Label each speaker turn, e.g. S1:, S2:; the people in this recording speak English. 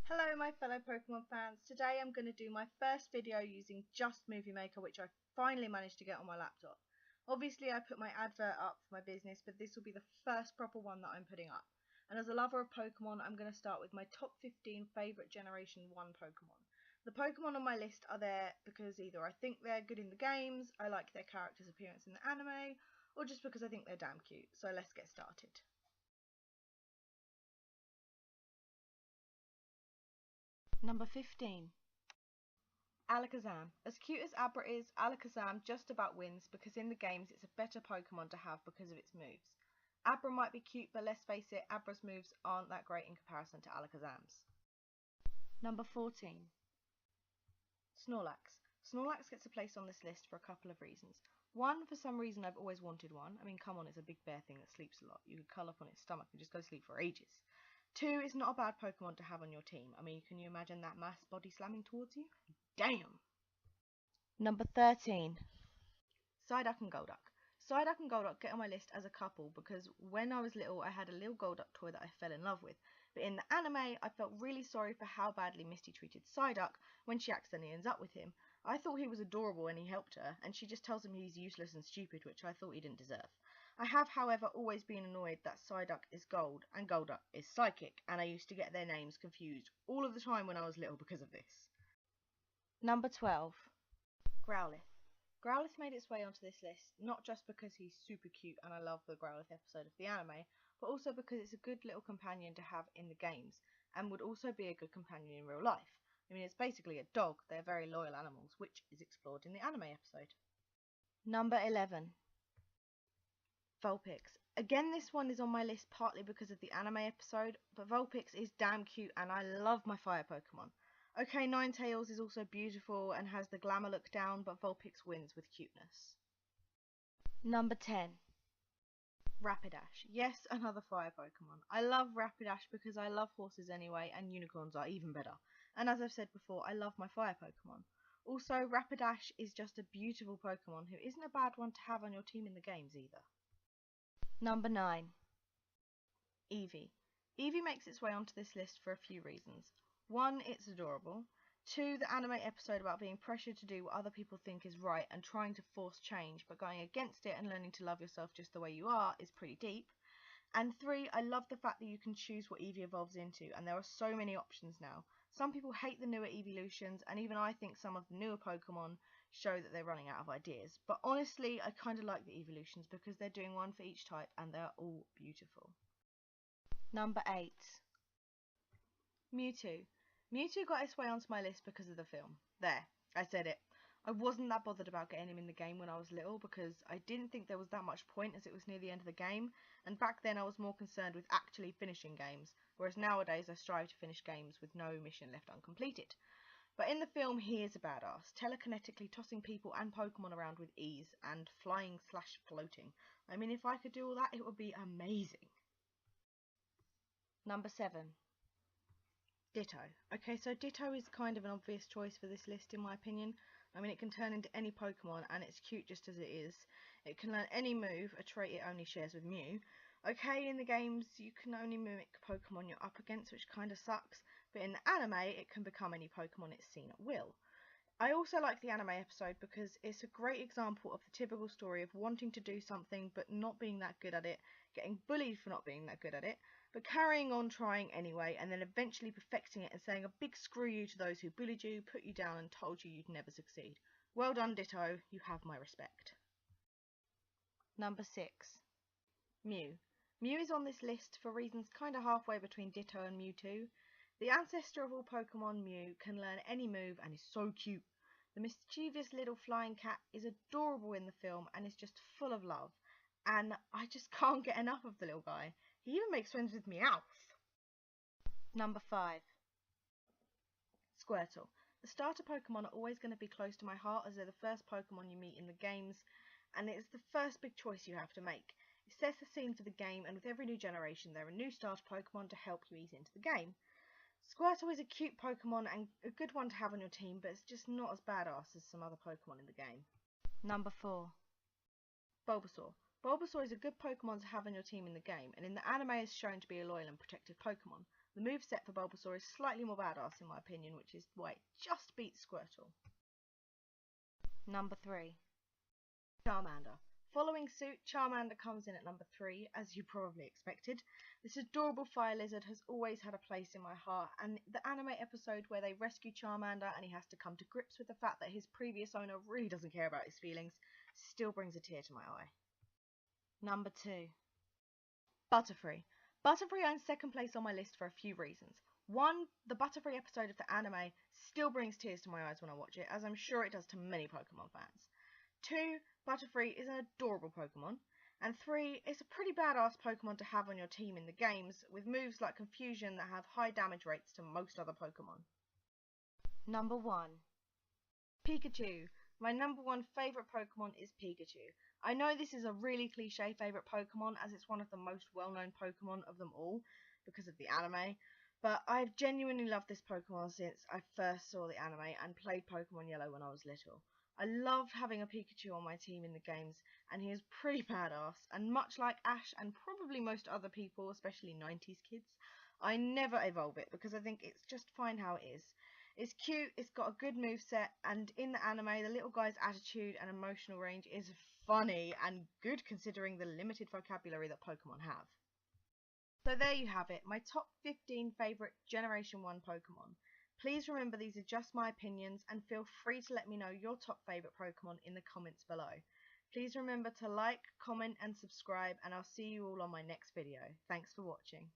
S1: Hello my fellow Pokemon fans, today I'm going to do my first video using just Movie Maker, which I finally managed to get on my laptop. Obviously I put my advert up for my business, but this will be the first proper one that I'm putting up. And as a lover of Pokemon, I'm going to start with my top 15 favourite Generation 1 Pokemon. The Pokemon on my list are there because either I think they're good in the games, I like their character's appearance in the anime, or just because I think they're damn cute. So let's get started. Number 15. Alakazam. As cute as Abra is, Alakazam just about wins because in the games it's a better Pokemon to have because of its moves. Abra might be cute, but let's face it, Abra's moves aren't that great in comparison to Alakazam's. Number 14. Snorlax. Snorlax gets a place on this list for a couple of reasons. One, for some reason I've always wanted one. I mean, come on, it's a big bear thing that sleeps a lot. You could curl up on its stomach and just go to sleep for ages. Two, it's not a bad Pokemon to have on your team. I mean, can you imagine that mass body slamming towards you? Damn! Number 13. Psyduck and Golduck. Psyduck and Golduck get on my list as a couple because when I was little I had a little Golduck toy that I fell in love with. But in the anime I felt really sorry for how badly Misty treated Psyduck when she accidentally ends up with him. I thought he was adorable and he helped her, and she just tells him he's useless and stupid, which I thought he didn't deserve. I have, however, always been annoyed that Psyduck is gold and Golduck is psychic, and I used to get their names confused all of the time when I was little because of this. Number 12. Growlithe. Growlithe made its way onto this list not just because he's super cute and I love the Growlithe episode of the anime, but also because it's a good little companion to have in the games and would also be a good companion in real life. I mean, it's basically a dog, they're very loyal animals, which is explored in the anime episode. Number 11. Vulpix. Again, this one is on my list partly because of the anime episode, but Vulpix is damn cute and I love my fire Pokemon. Okay, Ninetales is also beautiful and has the glamour look down, but Vulpix wins with cuteness. Number 10. Rapidash. Yes, another fire Pokemon. I love Rapidash because I love horses anyway, and unicorns are even better. And as I've said before, I love my fire Pokemon. Also, Rapidash is just a beautiful Pokemon who isn't a bad one to have on your team in the games either. Number 9. Eevee. Eevee makes its way onto this list for a few reasons. One, it's adorable. Two, the anime episode about being pressured to do what other people think is right and trying to force change, but going against it and learning to love yourself just the way you are is pretty deep. And three, I love the fact that you can choose what Eevee evolves into, and there are so many options now. Some people hate the newer evolutions, and even I think some of the newer Pokemon show that they're running out of ideas. But honestly, I kind of like the evolutions because they're doing one for each type, and they're all beautiful. Number 8. Mewtwo. Mewtwo got its way onto my list because of the film. There, I said it. I wasn't that bothered about getting him in the game when I was little because I didn't think there was that much point as it was near the end of the game, and back then I was more concerned with actually finishing games, whereas nowadays I strive to finish games with no mission left uncompleted. But in the film he is a badass, telekinetically tossing people and Pokemon around with ease, and flying/floating. I mean, if I could do all that, it would be amazing. Number 7. Ditto. Okay, so Ditto is kind of an obvious choice for this list in my opinion. I mean, it can turn into any Pokemon and it's cute just as it is. It can learn any move, a trait it only shares with Mew. Okay, in the games you can only mimic Pokemon you're up against, which kind of sucks, but in the anime it can become any Pokemon it's seen at will. I also like the anime episode because it's a great example of the typical story of wanting to do something but not being that good at it, getting bullied for not being that good at it, but carrying on trying anyway, and then eventually perfecting it and saying a big screw you to those who bullied you, put you down and told you you'd never succeed. Well done, Ditto, you have my respect. Number 6. Mew. Mew is on this list for reasons kinda halfway between Ditto and Mewtwo. The ancestor of all Pokemon, Mew, can learn any move and is so cute. The mischievous little flying cat is adorable in the film and is just full of love. And I just can't get enough of the little guy. He even makes friends with Meowth. Number 5. Squirtle. The starter Pokemon are always going to be close to my heart as they're the first Pokemon you meet in the games, and it's the first big choice you have to make. It sets the scene for the game, and with every new generation there are new starter Pokemon to help you ease into the game. Squirtle is a cute Pokemon and a good one to have on your team, but it's just not as badass as some other Pokemon in the game. Number 4. Bulbasaur. Bulbasaur is a good Pokemon to have on your team in the game, and in the anime is shown to be a loyal and protective Pokemon. The moveset for Bulbasaur is slightly more badass in my opinion, which is why it just beats Squirtle. Number 3. Charmander. Following suit, Charmander comes in at number 3, as you probably expected. This adorable fire lizard has always had a place in my heart, and the anime episode where they rescue Charmander and he has to come to grips with the fact that his previous owner really doesn't care about his feelings still brings a tear to my eye. Number 2. Butterfree. Butterfree earns second place on my list for a few reasons. One, the Butterfree episode of the anime still brings tears to my eyes when I watch it, as I'm sure it does to many Pokemon fans. 2, Butterfree is an adorable Pokemon. And 3, it's a pretty badass Pokemon to have on your team in the games, with moves like Confusion that have high damage rates to most other Pokemon. Number 1. Pikachu. My number 1 favourite Pokemon is Pikachu. I know this is a really cliche favourite Pokemon, as it's one of the most well-known Pokemon of them all, because of the anime, but I've genuinely loved this Pokemon since I first saw the anime and played Pokemon Yellow when I was little. I love having a Pikachu on my team in the games, and he is pretty badass, and much like Ash and probably most other people, especially 90s kids, I never evolve it because I think it's just fine how it is. It's cute, it's got a good moveset, and in the anime, the little guy's attitude and emotional range is funny and good considering the limited vocabulary that Pokemon have. So there you have it, my top 15 favourite Generation 1 Pokemon. Please remember these are just my opinions, and feel free to let me know your top favourite Pokemon in the comments below. Please remember to like, comment and subscribe, and I'll see you all on my next video. Thanks for watching.